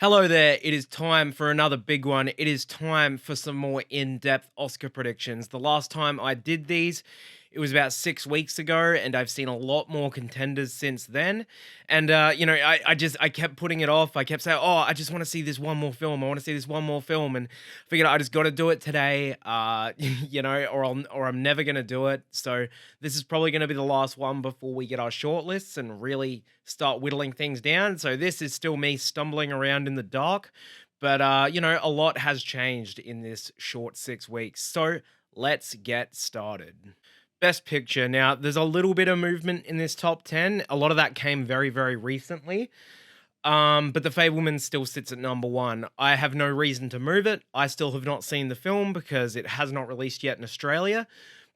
Hello there. It is time for another big one. It is time for some more in depth Oscar predictions. The last time I did these, it was about 6 weeks ago, and I've seen a lot more contenders since then. And, I kept putting it off. I kept saying, oh, I just want to see this one more film. I want to see this one more film. And figured I just got to do it today, or I'm never going to do it. So this is probably going to be the last one before we get our shortlists and really start whittling things down. So this is still me stumbling around in the dark, but a lot has changed in this short 6 weeks. So let's get started. Best picture. Now, there's a little bit of movement in this top 10. A lot of that came very, very recently. But The Fabelman still sits at number one. I have no reason to move it. I still have not seen the film because it has not released yet in Australia.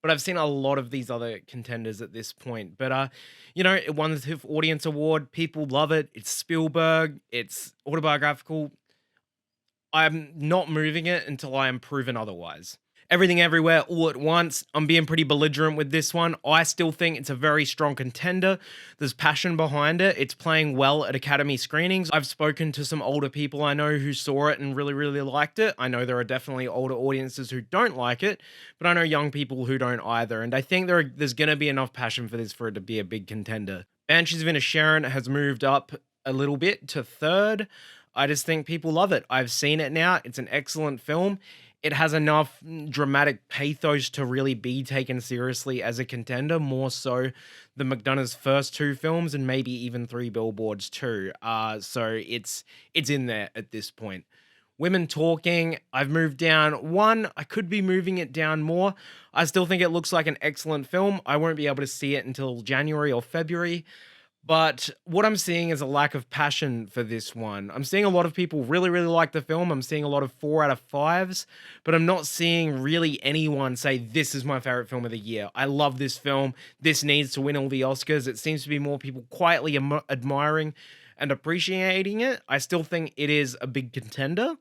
But I've seen a lot of these other contenders at this point. But it won the TIFF Audience Award. People love it. It's Spielberg. It's autobiographical. I'm not moving it until I am proven otherwise. Everything Everywhere All at Once. I'm being pretty belligerent with this one. I still think it's a very strong contender. There's passion behind it. It's playing well at Academy screenings. I've spoken to some older people I know who saw it and really, really liked it. I know there are definitely older audiences who don't like it, but I know young people who don't either. And I think there's going to be enough passion for this for it to be a big contender. Banshees of Inisherin has moved up a little bit to third. I just think people love it. I've seen it now. It's an excellent film. It has enough dramatic pathos to really be taken seriously as a contender, more so than McDonagh's first two films and maybe even Three Billboards too. So it's in there at this point. Women Talking, I've moved down one. I could be moving it down more. I still think it looks like an excellent film. I won't be able to see it until January or February. But what I'm seeing is a lack of passion for this one. I'm seeing a lot of people really, really like the film. I'm seeing a lot of 4 out of 5s, but I'm not seeing really anyone say, this is my favorite film of the year. I love this film. This needs to win all the Oscars. It seems to be more people quietly admiring and appreciating it. I still think it is a big contender,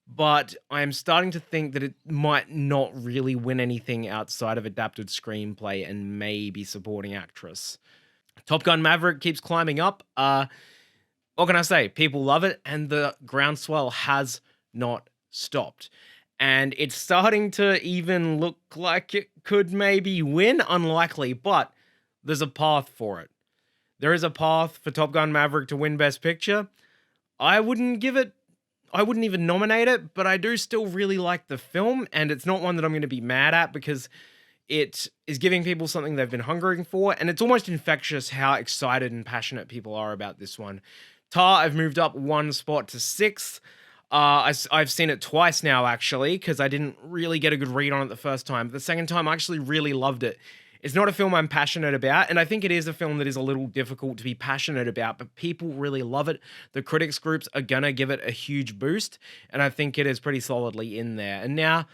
but I'm starting to think that it might not really win anything outside of adapted screenplay and maybe supporting actress. Top Gun Maverick keeps climbing up. What can I say? People love it, and the groundswell has not stopped. And it's starting to even look like it could maybe win. Unlikely, but there's a path for it. There is a path for Top Gun Maverick to win Best Picture. I wouldn't even nominate it, but I do still really like the film, and it's not one that I'm going to be mad at because it is giving people something they've been hungering for, and it's almost infectious how excited and passionate people are about this one. Tar, I've moved up one spot to 6th. I've seen it twice now, actually, because I didn't really get a good read on it the first time. The second time, I actually really loved it. It's not a film I'm passionate about, and I think it is a film that is a little difficult to be passionate about, but people really love it. The critics groups are gonna give it a huge boost, and I think it is pretty solidly in there. And now,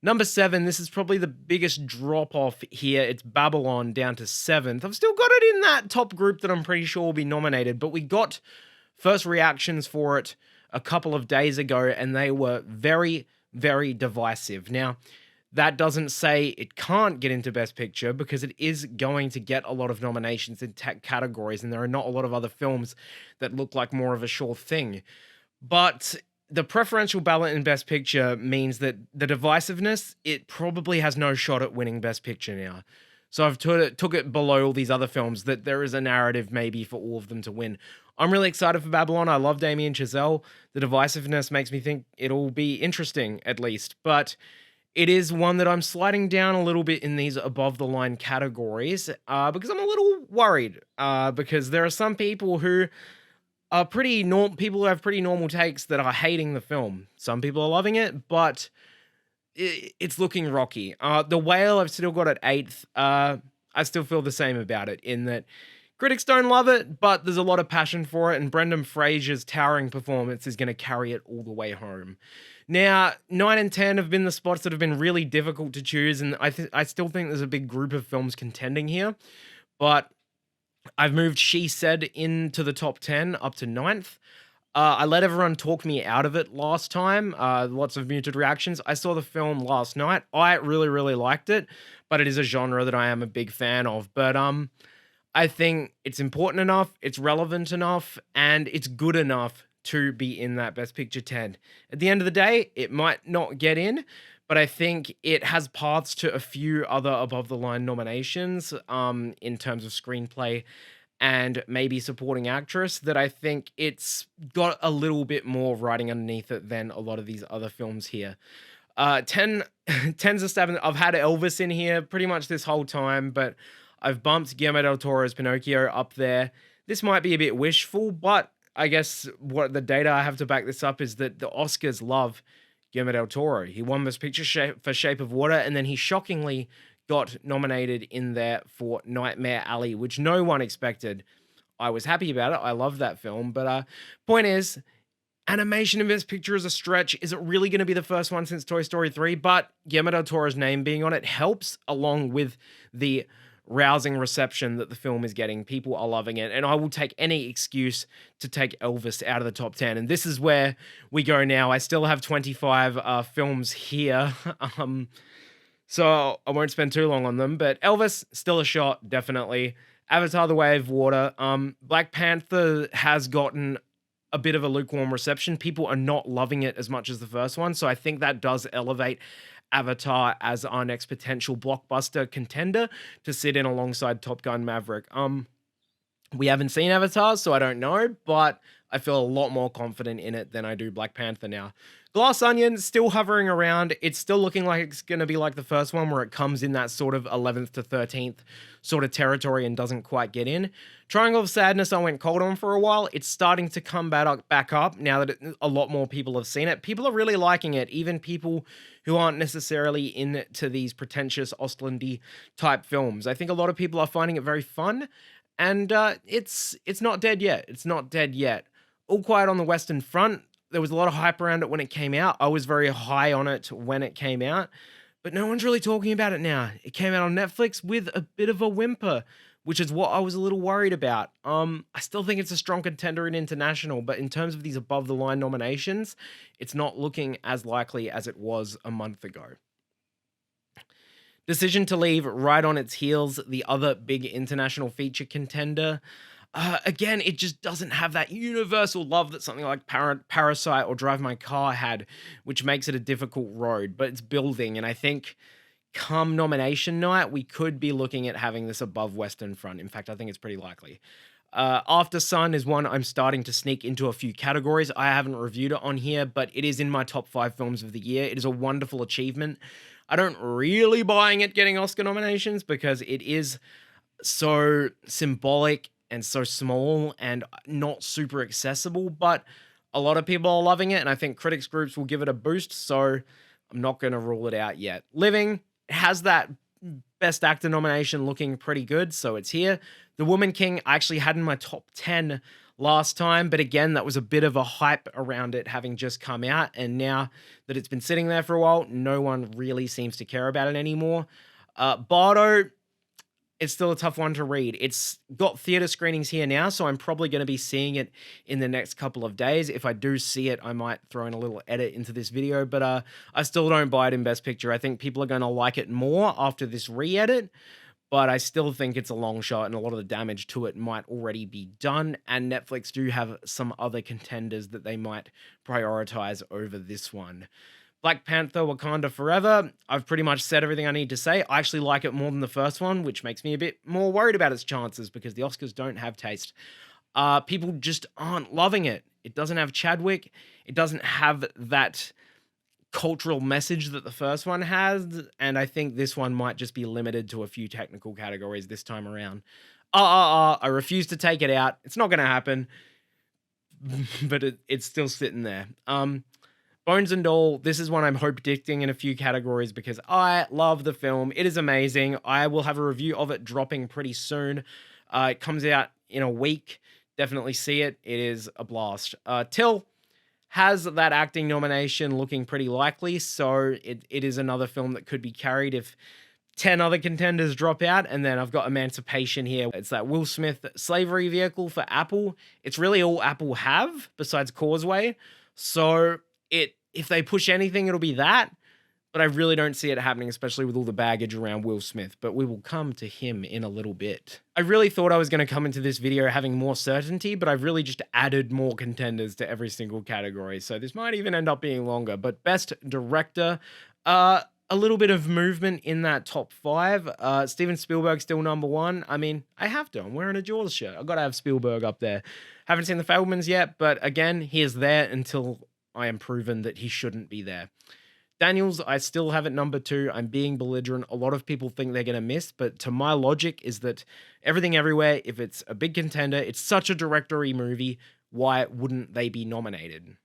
number 7, this is probably the biggest drop off here. It's Babylon down to 7th. I've still got it in that top group that I'm pretty sure will be nominated, but we got first reactions for it a couple of days ago, and they were very, very divisive. Now, that doesn't say it can't get into Best Picture because it is going to get a lot of nominations in tech categories, and there are not a lot of other films that look like more of a sure thing. But the preferential ballot in Best Picture means that the divisiveness, it probably has no shot at winning Best Picture now. So I've took it below all these other films that there is a narrative maybe for all of them to win. I'm really excited for Babylon. I love Damien Chazelle. The divisiveness makes me think it'll be interesting, at least. But it is one that I'm sliding down a little bit in these above the line categories because I'm a little worried because there are some people who are people who have pretty normal takes that are hating the film. Some people are loving it, but it's looking rocky. The Whale, I've still got at 8th. I still feel the same about it in that critics don't love it, but there's a lot of passion for it, and Brendan Fraser's towering performance is going to carry it all the way home. Now, 9 and 10 have been the spots that have been really difficult to choose, and I still think there's a big group of films contending here, but I've moved She Said into the top 10 up to 9th. I let everyone talk me out of it last time. Lots of muted reactions. I saw the film last night. I really, really liked it, but it is a genre that I am a big fan of. But I think it's important enough, it's relevant enough, and it's good enough to be in that Best Picture 10. At the end of the day, it might not get in, but I think it has paths to a few other above the line nominations in terms of screenplay and maybe supporting actress that I think it's got a little bit more writing underneath it than a lot of these other films here. 10, 10's a stab. I've had Elvis in here pretty much this whole time, but I've bumped Guillermo del Toro's Pinocchio up there. This might be a bit wishful, but I guess what the data I have to back this up is that the Oscars love Guillermo del Toro. He won Best Picture for Shape of Water, and then he shockingly got nominated in there for Nightmare Alley, which no one expected. I was happy about it. I love that film, but point is, animation in Best Picture is a stretch. Is it really going to be the first one since Toy Story 3? But Guillermo del Toro's name being on it helps, along with the rousing reception that the film is getting. People are loving it, and I will take any excuse to take Elvis out of the top 10. And this is where we go now. I still have 25 films here, so I won't spend too long on them. But Elvis, still a shot, definitely. Avatar: The Way of Water. Black Panther has gotten a bit of a lukewarm reception. People are not loving it as much as the first one, so I think that does elevate Avatar as our next potential blockbuster contender to sit in alongside Top Gun Maverick. We haven't seen Avatar, so I don't know, but I feel a lot more confident in it than I do Black Panther now. Glass Onion, still hovering around. It's still looking like it's going to be like the first one, where it comes in that sort of 11th to 13th sort of territory and doesn't quite get in. Triangle of Sadness, I went cold on for a while. It's starting to come back up now that a lot more people have seen it. People are really liking it, even people who aren't necessarily into these pretentious Ostlandy type films. I think a lot of people are finding it very fun, and it's not dead yet. It's not dead yet. All Quiet on the Western Front, there was a lot of hype around it when it came out. I was very high on it when it came out, but no one's really talking about it now. It came out on Netflix with a bit of a whimper, which is what I was a little worried about. I still think it's a strong contender in international, but in terms of these above the line nominations, it's not looking as likely as it was a month ago. Decision to Leave, right on its heels, the other big international feature contender. Again, it just doesn't have that universal love that something like Parasite or Drive My Car had, which makes it a difficult road, but it's building, and I think come nomination night, we could be looking at having this above Western Front. In fact, I think it's pretty likely. After Sun is one I'm starting to sneak into a few categories. I haven't reviewed it on here, but it is in my top 5 films of the year. It is a wonderful achievement. I don't really buying it getting Oscar nominations because it is so symbolic and so small and not super accessible, but a lot of people are loving it, and I think critics groups will give it a boost, so I'm not going to rule it out yet. Living has that Best Actor nomination looking pretty good, so it's here. The Woman King I actually had in my top 10 last time, but again, that was a bit of a hype around it having just come out, and now that it's been sitting there for a while, no one really seems to care about it anymore. Bardo, it's still a tough one to read. It's got theater screenings here now, so I'm probably going to be seeing it in the next couple of days. If I do see it, I might throw in a little edit into this video, but I still don't buy it in Best Picture. I think people are going to like it more after this re-edit, but I still think it's a long shot, and a lot of the damage to it might already be done, and Netflix do have some other contenders that they might prioritize over this one. Black Panther: Wakanda Forever, I've pretty much said everything I need to say. I actually like it more than the first one, which makes me a bit more worried about its chances because the Oscars don't have taste. People just aren't loving it. It doesn't have Chadwick. It doesn't have that cultural message that the first one has, and I think this one might just be limited to a few technical categories this time around. I refuse to take it out. It's not going to happen, but it's still sitting there. Bones and All, this is one I'm predicting in a few categories because I love the film. It is amazing. I will have a review of it dropping pretty soon. It comes out in a week. Definitely see it. It is a blast. Till has that acting nomination looking pretty likely, so it is another film that could be carried if 10 other contenders drop out. And then I've got Emancipation here. It's that Will Smith slavery vehicle for Apple. It's really all Apple have besides Causeway. So if they push anything, it'll be that. but I really don't see it happening, especially with all the baggage around Will Smith, but we will come to him in a little bit. I really thought I was going to come into this video having more certainty, but I've really just added more contenders to every single category, so this might even end up being longer. But Best Director, a little bit of movement in that top 5. Steven Spielberg still number 1. I mean, I have to. I'm wearing a Jaws shirt. I've got to have Spielberg up there. Haven't seen The Fabelmans yet, but again, he is there until I am proven that he shouldn't be there. Daniels, I still have it number 2. I'm being belligerent. A lot of people think they're going to miss, but to my logic is that Everything Everywhere, if it's a big contender, it's such a directory movie, why wouldn't they be nominated?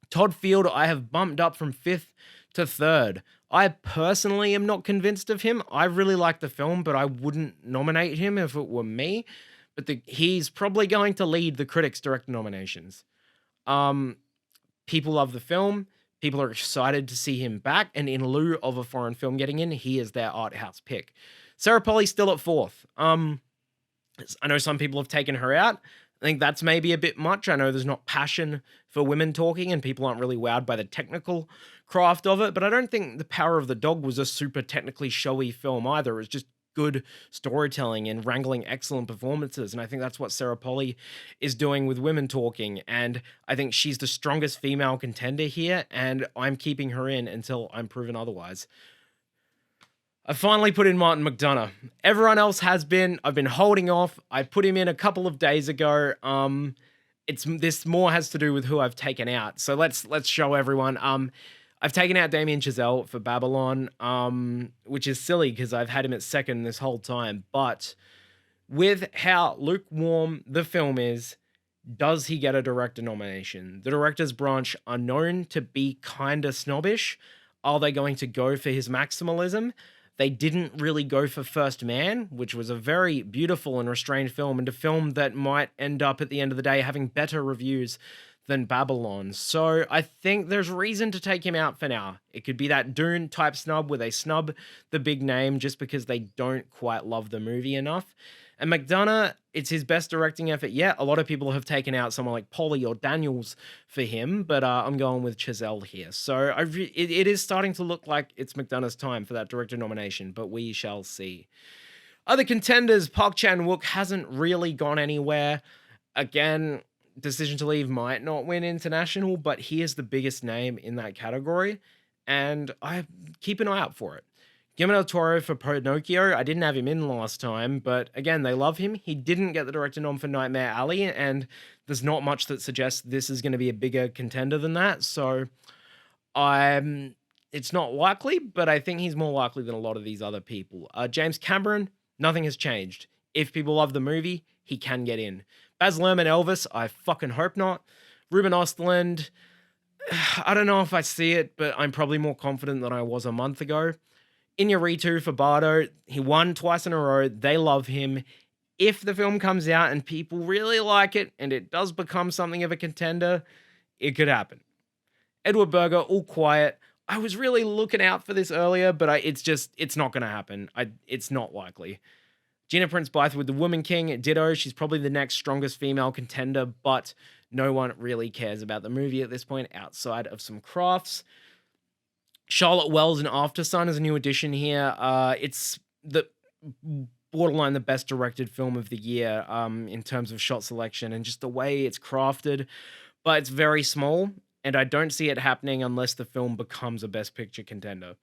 Todd Field, I have bumped up from 5th to 3rd. I personally am not convinced of him. I really like the film, but I wouldn't nominate him if it were me. But he's probably going to lead the critics' director nominations. People love the film. People are excited to see him back, and in lieu of a foreign film getting in, he is their art house pick. Sarah Polley's still at 4th. I know some people have taken her out. I think that's maybe a bit much. I know there's not passion for women talking, and people aren't really wowed by the technical craft of it, but I don't think The Power of the Dog was a super technically showy film either. It was just good storytelling and wrangling excellent performances, and I think that's what Sarah Polley is doing with women talking, and I think she's the strongest female contender here, and I'm keeping her in until I'm proven otherwise. I finally put in Martin McDonagh. Everyone else has been. I've been holding off. I put him in a couple of days ago. This more has to do with who I've taken out. So let's show everyone. I've taken out Damien Chazelle for Babylon, which is silly because I've had him at 2nd this whole time. But with how lukewarm the film is, does he get a director nomination? The director's branch are known to be kind of snobbish. Are they going to go for his maximalism? They didn't really go for First Man, which was a very beautiful and restrained film, and a film that might end up at the end of the day having better reviews than Babylon. So I think there's reason to take him out for now. It could be that Dune type snub where they snub the big name just because they don't quite love the movie enough. And McDonagh, it's his best directing effort yet. A lot of people have taken out someone like Polley or Daniels for him, but I'm going with Chazelle here. So it is starting to look like it's McDonagh's time for that director nomination, but we shall see. Other contenders, Park Chan-wook hasn't really gone anywhere. Again, Decision to Leave might not win international, but he is the biggest name in that category, and I keep an eye out for it. Guillermo del Toro for Pinocchio, I didn't have him in last time, but again, they love him. He didn't get the director nom for Nightmare Alley, and there's not much that suggests this is going to be a bigger contender than that, so it's not likely, but I think he's more likely than a lot of these other people. James Cameron, nothing has changed. If people love the movie, he can get in. Baz Luhrmann Elvis, I fucking hope not. Ruben Östlund, I don't know if I see it, but I'm probably more confident than I was a month ago. Iñárritu for Bardo, he won twice in a row. They love him. If the film comes out and people really like it and it does become something of a contender, it could happen. Edward Berger, All Quiet. I was really looking out for this earlier, but it's not going to happen. It's not likely. Gina Prince Bythewood with The Woman King, ditto. She's probably the next strongest female contender, but no one really cares about the movie at this point outside of some crafts. Charlotte Wells in Aftersun is a new addition here. It's the borderline the best directed film of the year in terms of shot selection and just the way it's crafted, but it's very small, and I don't see it happening unless the film becomes a Best Picture contender.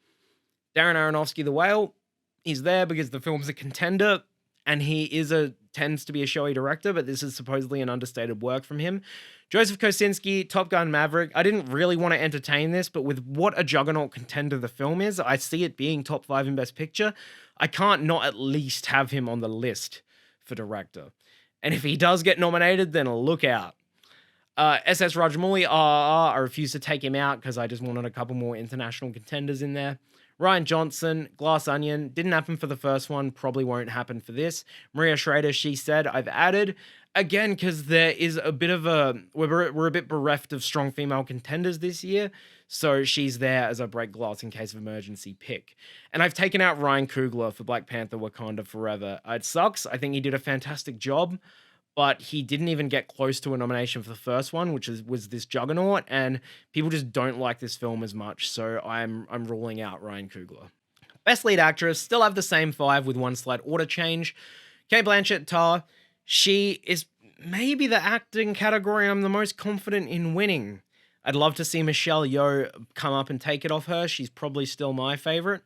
Darren Aronofsky, The Whale, he's there because the film's a contender, and he tends to be a showy director, but this is supposedly an understated work from him. Joseph Kosinski, Top Gun Maverick. I didn't really want to entertain this, but with what a juggernaut contender the film is, I see it being top 5 in Best Picture. I can't not at least have him on the list for director. And if he does get nominated, then look out. SS Rajamouli, I refuse to take him out because I just wanted a couple more international contenders in there. Ryan Johnson, Glass Onion, didn't happen for the first one, probably won't happen for this. Maria Schrader, She Said, I've added, again, because there is a bit of we're a bit bereft of strong female contenders this year, so she's there as a break glass in case of emergency pick. And I've taken out Ryan Coogler for Black Panther Wakanda Forever. It sucks, I think he did a fantastic job, but he didn't even get close to a nomination for the first one, which was this Juggernaut, and people just don't like this film as much. So I'm ruling out Ryan Coogler. Best lead actress, still have the same five with one slight order change. Kate Blanchett, Tar, she is maybe the acting category I'm the most confident in winning. I'd love to see Michelle Yeoh come up and take it off her. She's probably still my favorite.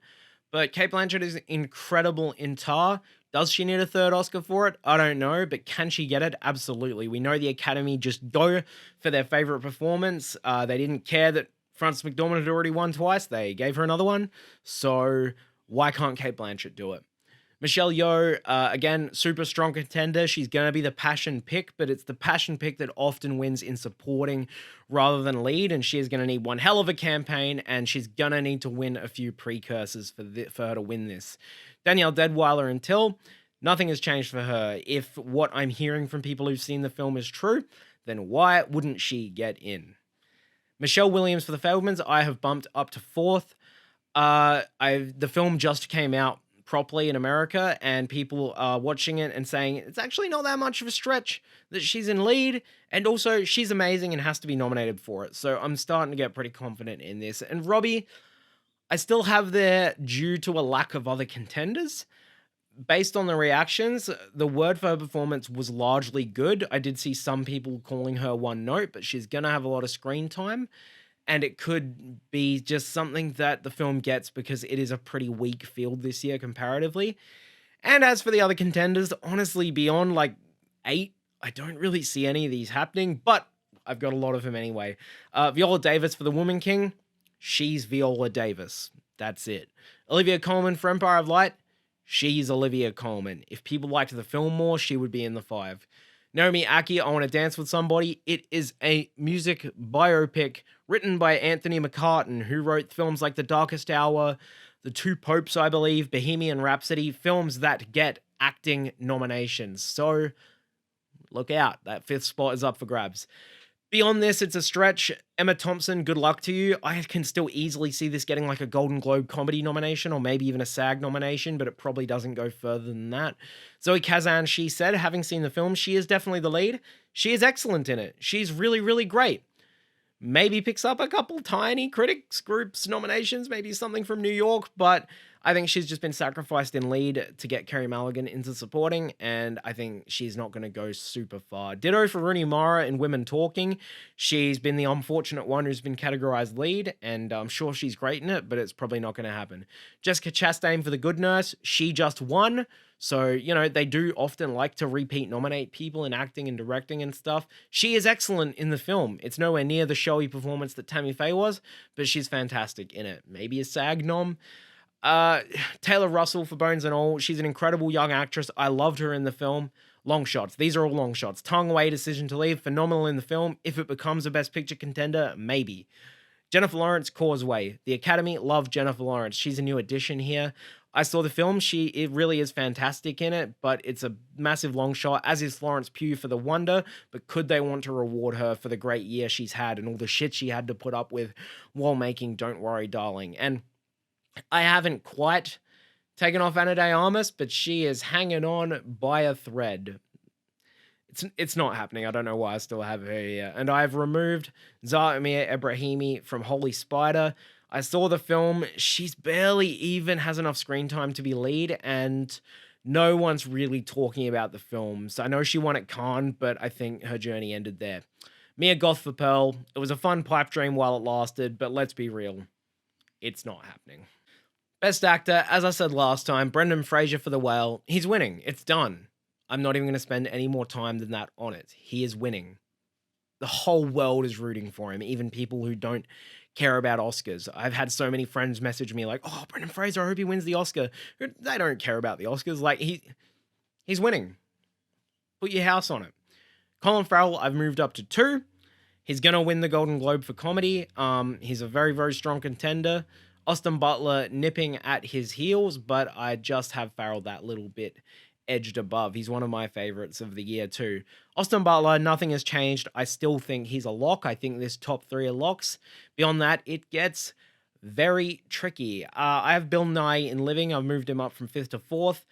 But Kate Blanchett is incredible in Tar. Does she need a third Oscar for it? I don't know, but can she get it? Absolutely. We know the Academy just go for their favorite performance. They didn't care that Frances McDormand had already won twice. They gave her another one. So why can't Kate Blanchett do it? Michelle Yeoh, again, super strong contender. She's going to be the passion pick, but it's the passion pick that often wins in supporting rather than lead, and she is going to need one hell of a campaign, and she's going to need to win a few precursors for her to win this. Danielle Deadwyler and Till, nothing has changed for her. If what I'm hearing from people who've seen the film is true, then why wouldn't she get in? Michelle Williams for The Fabelmans, I have bumped up to fourth. The film just came out properly in America, and people are watching it and saying it's actually not that much of a stretch that she's in lead, and also she's amazing and has to be nominated for it. So I'm starting to get pretty confident in this. And Robbie, I still have there due to a lack of other contenders. Based on the reactions, the word for her performance was largely good. I did see some people calling her one note, but she's going to have a lot of screen time. And it could be just something that the film gets because it is a pretty weak field this year comparatively. And as for the other contenders, honestly, beyond like 8, I don't really see any of these happening, but I've got a lot of them anyway. Viola Davis for The Woman King. She's Viola Davis. That's it. Olivia Colman for Empire of Light. She's Olivia Colman. If people liked the film more, she would be in the 5. Naomi Aki, I Want to Dance with Somebody. It is a music biopic written by Anthony McCartan, who wrote films like The Darkest Hour, The Two Popes, I believe, Bohemian Rhapsody, films that get acting nominations. So look out. That 5th spot is up for grabs. Beyond this, it's a stretch. Emma Thompson, good luck to you. I can still easily see this getting like a Golden Globe comedy nomination or maybe even a SAG nomination, but it probably doesn't go further than that. Zoe Kazan, she said, having seen the film, she is definitely the lead. She is excellent in it. She's really, really great. Maybe picks up a couple tiny critics groups nominations, maybe something from New York, but I think she's just been sacrificed in lead to get Carey Mulligan into supporting, and I think she's not going to go super far. Ditto for Rooney Mara in Women Talking. She's been the unfortunate one who's been categorized lead, and I'm sure she's great in it, but it's probably not going to happen. Jessica Chastain for The Good Nurse. She just won. So, they do often like to repeat nominate people in acting and directing and stuff. She is excellent in the film. It's nowhere near the showy performance that Tammy Faye was, but she's fantastic in it. Maybe a SAG nom. Taylor Russell for Bones and All. She's an incredible young actress. I loved her in the film. Long shots. These are all long shots. Tong Wei, Decision to Leave. Phenomenal in the film. If it becomes a Best Picture contender, maybe. Jennifer Lawrence, Causeway. The Academy loved Jennifer Lawrence. She's a new addition here. I saw the film. It really is fantastic in it, but it's a massive long shot, as is Florence Pugh for The Wonder. But could they want to reward her for the great year she's had and all the shit she had to put up with while making Don't Worry, Darling? And I haven't quite taken off Ana de Armas, but she is hanging on by a thread. It's not happening. I don't know why I still have her here. And I've removed Zarmir Ebrahimi from Holy Spider. I saw the film. She's barely even has enough screen time to be lead, and no one's really talking about the film. So I know she won at Cannes, but I think her journey ended there. Mia Goth for Pearl. It was a fun pipe dream while it lasted, but let's be real. It's not happening. Best Actor, as I said last time, Brendan Fraser for The Whale. He's winning. It's done. I'm not even going to spend any more time than that on it. He is winning. The whole world is rooting for him, even people who don't care about Oscars. I've had so many friends message me like, oh, Brendan Fraser, I hope he wins the Oscar. They don't care about the Oscars. Like, he's winning. Put your house on it. Colin Farrell, I've moved up to 2. He's going to win the Golden Globe for comedy. He's a very, very strong contender. Austin Butler nipping at his heels, but I just have Farrell that little bit edged above. He's one of my favorites of the year too. Austin Butler, nothing has changed. I still think he's a lock. I think this top 3 are locks. Beyond that, it gets very tricky. I have Bill Nye in Living. I've moved him up from 5th to 4th.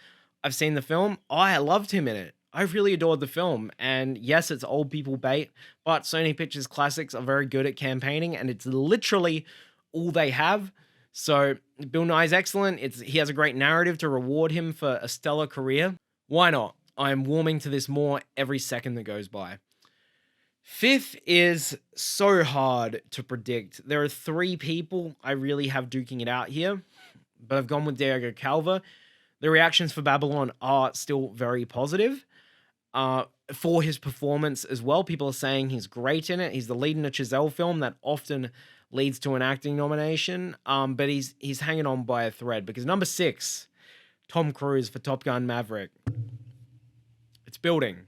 I've seen the film. I loved him in it. I really adored the film, and yes, it's old people bait, but Sony Pictures Classics are very good at campaigning, and it's literally all they have. So Bill Nye's excellent. He has a great narrative to reward him for a stellar career. Why not? I'm warming to this more every second that goes by. Fifth is so hard to predict. There are three people I really have duking it out here, but I've gone with Diego Calva. The reactions for Babylon are still very positive uh, for his performance as well. People are saying he's great in it. He's the lead in a Chazelle film that often leads to an acting nomination, but he's hanging on by a thread because number 6, Tom Cruise for Top Gun Maverick. It's building.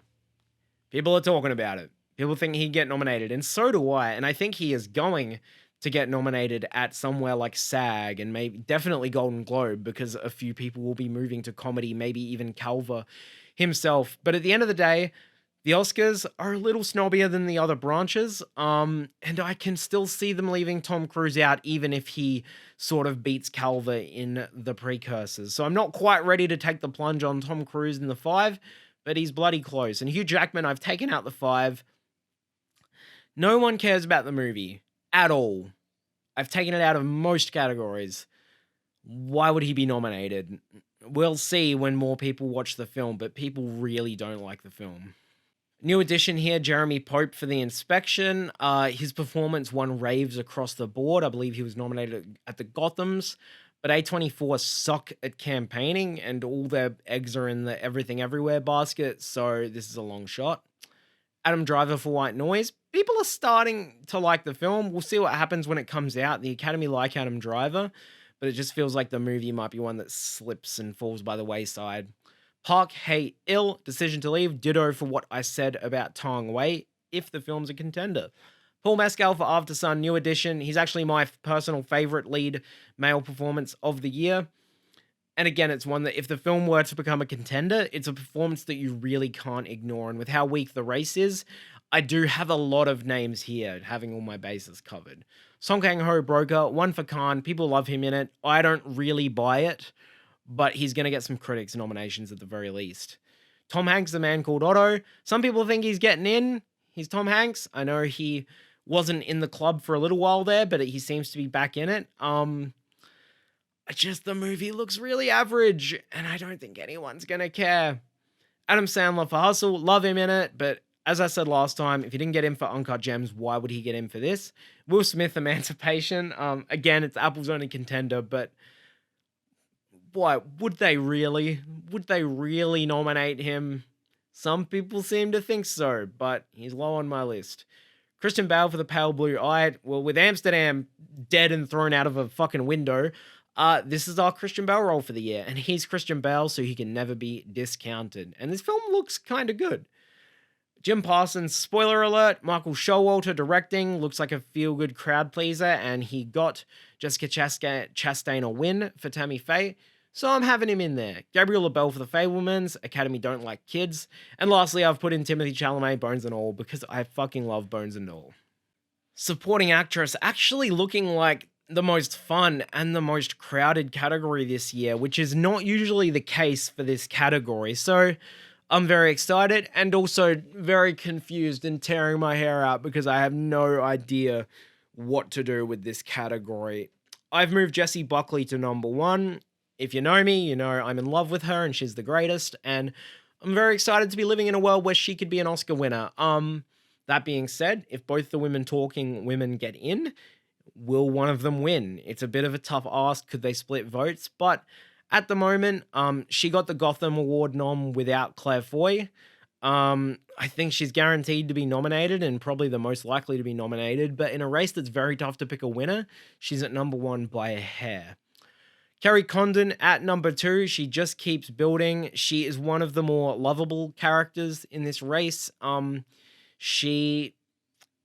People are talking about it. People think he'd get nominated, and so do I. And I think he is going to get nominated at somewhere like SAG and maybe definitely Golden Globe because a few people will be moving to comedy, maybe even Calva himself. But at the end of the day, the Oscars are a little snobbier than the other branches, and I can still see them leaving Tom Cruise out even if he sort of beats Calva in the precursors. So I'm not quite ready to take the plunge on Tom Cruise in the 5, but he's bloody close. And Hugh Jackman, I've taken out the 5. No one cares about the movie at all. I've taken it out of most categories. Why would he be nominated? We'll see when more people watch the film, but people really don't like the film. New addition here, Jeremy Pope for The Inspection. His performance won raves across the board. I believe he was nominated at the Gothams, but A24 suck at campaigning and all their eggs are in the Everything Everywhere basket, so this is a long shot. Adam Driver for White Noise. People are starting to like the film. We'll see what happens when it comes out. The Academy like Adam Driver, but it just feels like the movie might be one that slips and falls by the wayside. Park Hae-il, Decision to Leave. Ditto for what I said about Tong Wei, if the film's a contender. Paul Mescal for After Sun, New Edition. He's actually my personal favorite lead male performance of the year. And again, it's one that if the film were to become a contender, it's a performance that you really can't ignore. And with how weak the race is, I do have a lot of names here, having all my bases covered. Song Kang-ho, Broker, one for Khan. People love him in it. I don't really buy it, but he's going to get some critics nominations at the very least. Tom Hanks, The Man Called Otto. Some people think he's getting in. He's Tom Hanks. I know he wasn't in the club for a little while there, but he seems to be back in it. The movie looks really average, and I don't think anyone's going to care. Adam Sandler for Hustle, love him in it, but as I said last time, if he didn't get in for Uncut Gems, why would he get in for this? Will Smith, Emancipation. Again, it's Apple's only contender, but boy, would they really? Would they really nominate him? Some people seem to think so, but he's low on my list. Christian Bale for The Pale Blue Eye. Well, with Amsterdam dead and thrown out of a fucking window, this is our Christian Bale role for the year, and he's Christian Bale, so he can never be discounted. And this film looks kind of good. Jim Parsons, spoiler alert, Michael Showalter directing, looks like a feel-good crowd pleaser, and he got Jessica Chastain a win for Tammy Faye, so I'm having him in there. Gabriel LaBelle for The Fabelmans, Academy Don't Like Kids, and lastly, I've put in Timothée Chalamet, Bones and All, because I fucking love Bones and All. Supporting actress, actually looking like the most fun and the most crowded category this year, which is not usually the case for this category, so I'm very excited and also very confused and tearing my hair out because I have no idea what to do with this category. I've moved Jessie Buckley to number 1. If you know me, you know I'm in love with her and she's the greatest, and I'm very excited to be living in a world where she could be an Oscar winner. That being said, if both the women talking women get in, will one of them win? It's a bit of a tough ask. Could they split votes? But at the moment, she got the Gotham Award nom without Claire Foy. I think she's guaranteed to be nominated and probably the most likely to be nominated. But in a race that's very tough to pick a winner, she's at number 1 by a hair. Kerry Condon at number 2. She just keeps building. She is one of the more lovable characters in this race. She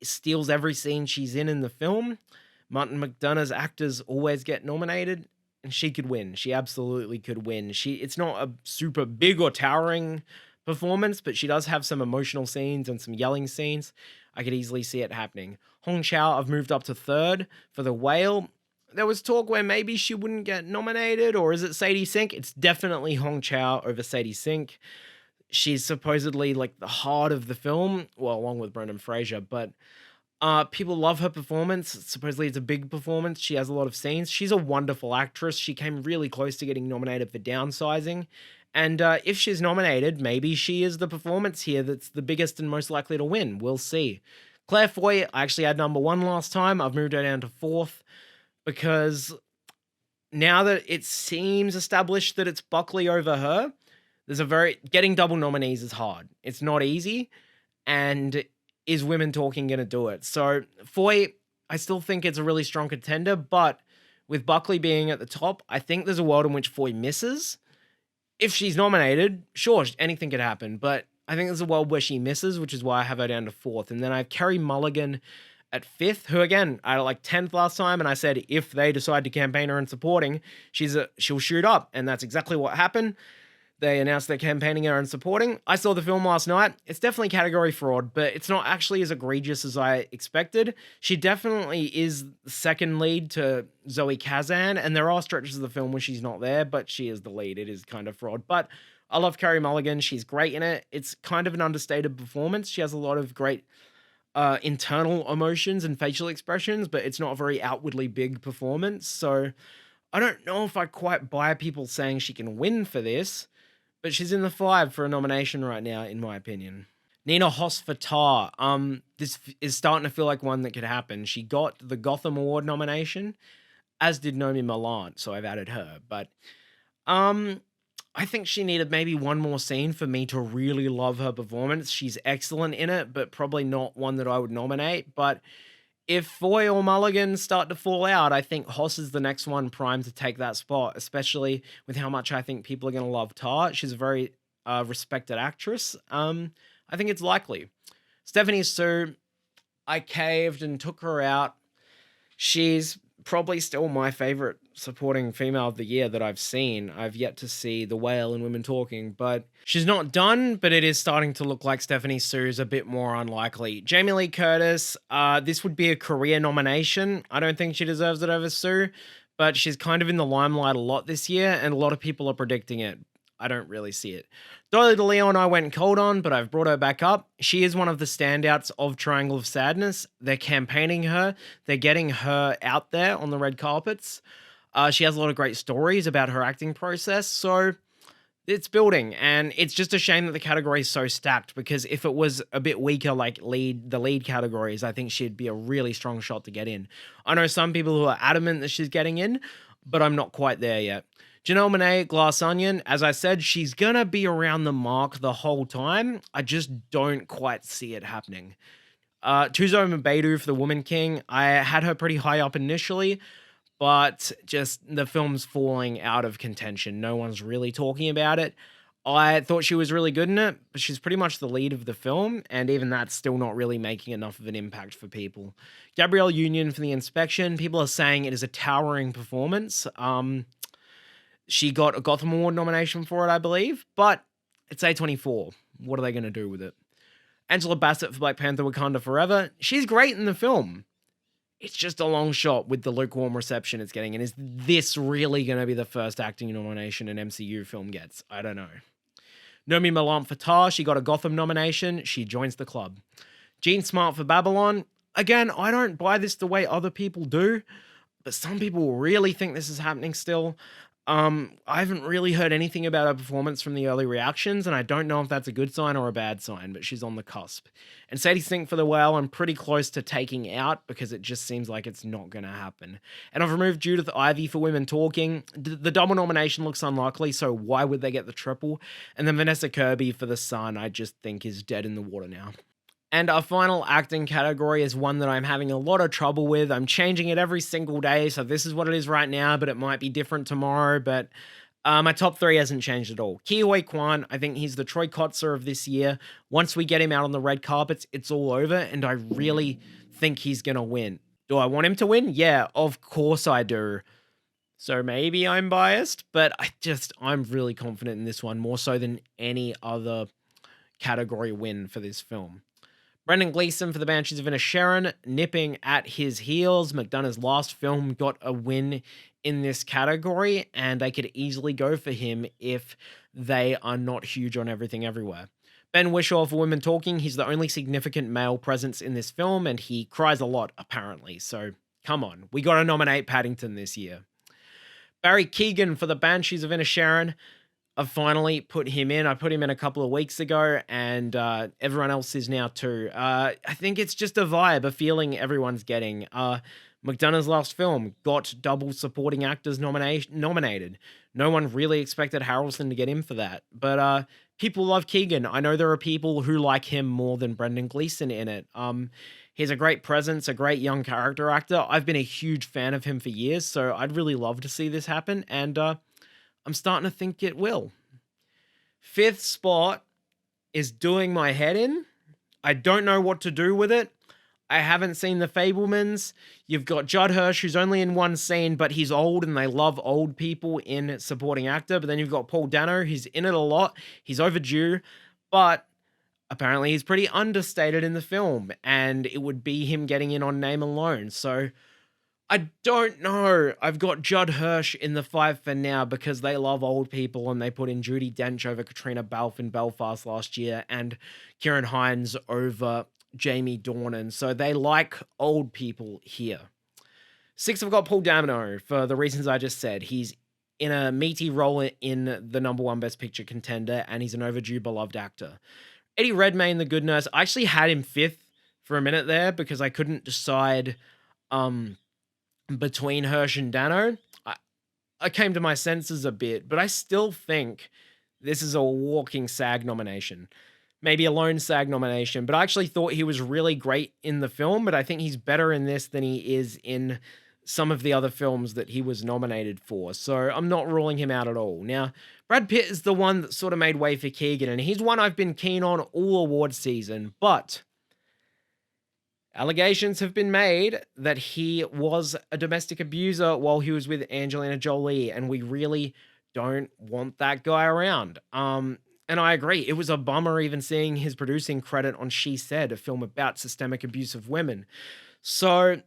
steals every scene she's in the film. Martin McDonagh's actors always get nominated, and she could win. She absolutely could win. It's not a super big or towering performance, but she does have some emotional scenes and some yelling scenes. I could easily see it happening. Hong Chow, I've moved up to 3rd for The Whale. There was talk where maybe she wouldn't get nominated, or is it Sadie Sink? It's definitely Hong Chow over Sadie Sink. She's supposedly like the heart of the film, well, along with Brendan Fraser, but people love her performance. Supposedly, it's a big performance. She has a lot of scenes. She's a wonderful actress. She came really close to getting nominated for Downsizing. And if she's nominated, maybe she is the performance here that's the biggest and most likely to win. We'll see. Claire Foy, I actually had number one last time. I've moved her down to fourth because now that it seems established that it's Buckley over her, getting double nominees is hard. It's not easy. And is Women Talking going to do it? So Foy, I still think it's a really strong contender, but with Buckley being at the top, I think there's a world in which Foy misses. If she's nominated, sure, anything could happen, but I think there's a world where she misses, which is why I have her down to fourth. And then I have Carey Mulligan at fifth, who again, I had like 10th last time, and I said if they decide to campaign her and supporting, she'll shoot up, and that's exactly what happened. They announced they're campaigning her and supporting. I saw the film last night. It's definitely category fraud, but it's not actually as egregious as I expected. She definitely is the second lead to Zoe Kazan, and there are stretches of the film where she's not there, but she is the lead. It is kind of fraud. But I love Carey Mulligan. She's great in it. It's kind of an understated performance. She has a lot of great internal emotions and facial expressions, but it's not a very outwardly big performance. So I don't know if I quite buy people saying she can win for this, but she's in the five for a nomination right now, in my opinion. Nina Hoss for Tar. This is starting to feel like one that could happen. She got the Gotham Award nomination, as did Nomi Milan, so I've added her. But I think she needed maybe one more scene for me to really love her performance. She's excellent in it, but probably not one that I would nominate. But if Foy or Mulligan start to fall out, I think Hoss is the next one primed to take that spot, especially with how much I think people are going to love Tar. She's a very respected actress. I think it's likely. Stephanie Sue, I caved and took her out. She's probably still my favorite supporting female of the year that I've seen. I've yet to see The Whale and Women Talking, but she's not done, but it is starting to look like Stephanie Sue is a bit more unlikely. Jamie Lee Curtis, this would be a career nomination. I don't think she deserves it over Sue, but she's kind of in the limelight a lot this year, and a lot of people are predicting it. I don't really see it. Dolly DeLeon I went cold on, but I've brought her back up. She is one of the standouts of Triangle of Sadness. They're campaigning her. They're getting her out there on the red carpets. She has a lot of great stories about her acting process, so it's building. And it's just a shame that the category is so stacked, because if it was a bit weaker, like the lead categories, I think she'd be a really strong shot to get in. I know some people who are adamant that she's getting in, but I'm not quite there yet. Janelle Monáe, Glass Onion, as I said, she's going to be around the mark the whole time. I just don't quite see it happening. Tuzo Mbedu for The Woman King. I had her pretty high up initially, but just the film's falling out of contention. No one's really talking about it. I thought she was really good in it, but she's pretty much the lead of the film, and even that's still not really making enough of an impact for people. Gabrielle Union for The Inspection. People are saying it is a towering performance. She got a Gotham Award nomination for it, I believe, but it's A24. What are they going to do with it? Angela Bassett for Black Panther Wakanda Forever. She's great in the film. It's just a long shot with the lukewarm reception it's getting. And is this really going to be the first acting nomination an MCU film gets? I don't know. Nomi Milan for Tar. She got a Gotham nomination. She joins the club. Jean Smart for Babylon. Again, I don't buy this the way other people do, but some people really think this is happening still. I haven't really heard anything about her performance from the early reactions, and I don't know if that's a good sign or a bad sign, but she's on the cusp. And Sadie Sink for The Whale, I'm pretty close to taking out because it just seems like it's not going to happen. And I've removed Judith Ivey for Women Talking. The double nomination looks unlikely, so why would they get the triple? And then Vanessa Kirby for The Sun, I just think is dead in the water now. And our final acting category is one that I'm having a lot of trouble with. I'm changing it every single day, so this is what it is right now, but it might be different tomorrow. But my top three hasn't changed at all. Ke Huy Quan, I think he's the Troy Kotzer of this year. Once we get him out on the red carpets, it's all over, and I really think he's going to win. Do I want him to win? Yeah, of course I do. So maybe I'm biased, but I'm really confident in this one, more so than any other category win for this film. Brendan Gleeson for The Banshees of Inisherin, nipping at his heels. McDonagh's last film got a win in this category, and they could easily go for him if they are not huge on Everything Everywhere. Ben Whishaw for Women Talking, he's the only significant male presence in this film, and he cries a lot, apparently. So come on, we got to nominate Paddington this year. Barry Keoghan for The Banshees of Inisherin. I've finally put him in. I put him in a couple of weeks ago, and everyone else is now too. I think it's just a vibe, a feeling everyone's getting. McDonagh's last film got double supporting actors nominated. No one really expected Harrelson to get in for that, but people love Keegan. I know there are people who like him more than Brendan Gleeson in it. He's a great presence, a great young character actor. I've been a huge fan of him for years, so I'd really love to see this happen, and I'm starting to think it will. Fifth spot is doing my head in. I don't know what to do with it. I haven't seen The Fabelmans. You've got Judd Hirsch, who's only in one scene, but he's old and they love old people in supporting actor. But then you've got Paul Dano, who's in it a lot. He's overdue, but apparently he's pretty understated in the film, and it would be him getting in on name alone. So I don't know. I've got Judd Hirsch in the 5 for now because they love old people and they put in Judi Dench over Katrina Balfe in Belfast last year and Kieran Hines over Jamie Dornan. So they like old people here. 6, I've got Paul Dano for the reasons I just said. He's in a meaty role in the #1 Best Picture contender, and he's an overdue beloved actor. Eddie Redmayne, The Good Nurse. I actually had him 5th for a minute there because I couldn't decide between Hirsch and Dano. I came to my senses a bit, but I still think this is a walking SAG nomination. Maybe a lone SAG nomination, but I actually thought he was really great in the film, but I think he's better in this than he is in some of the other films that he was nominated for. So I'm not ruling him out at all. Now, Brad Pitt is the one that sort of made way for Keegan, and he's one I've been keen on all award season, but allegations have been made that he was a domestic abuser while he was with Angelina Jolie, and we really don't want that guy around. And I agree. It was a bummer even seeing his producing credit on She Said, a film about systemic abuse of women. So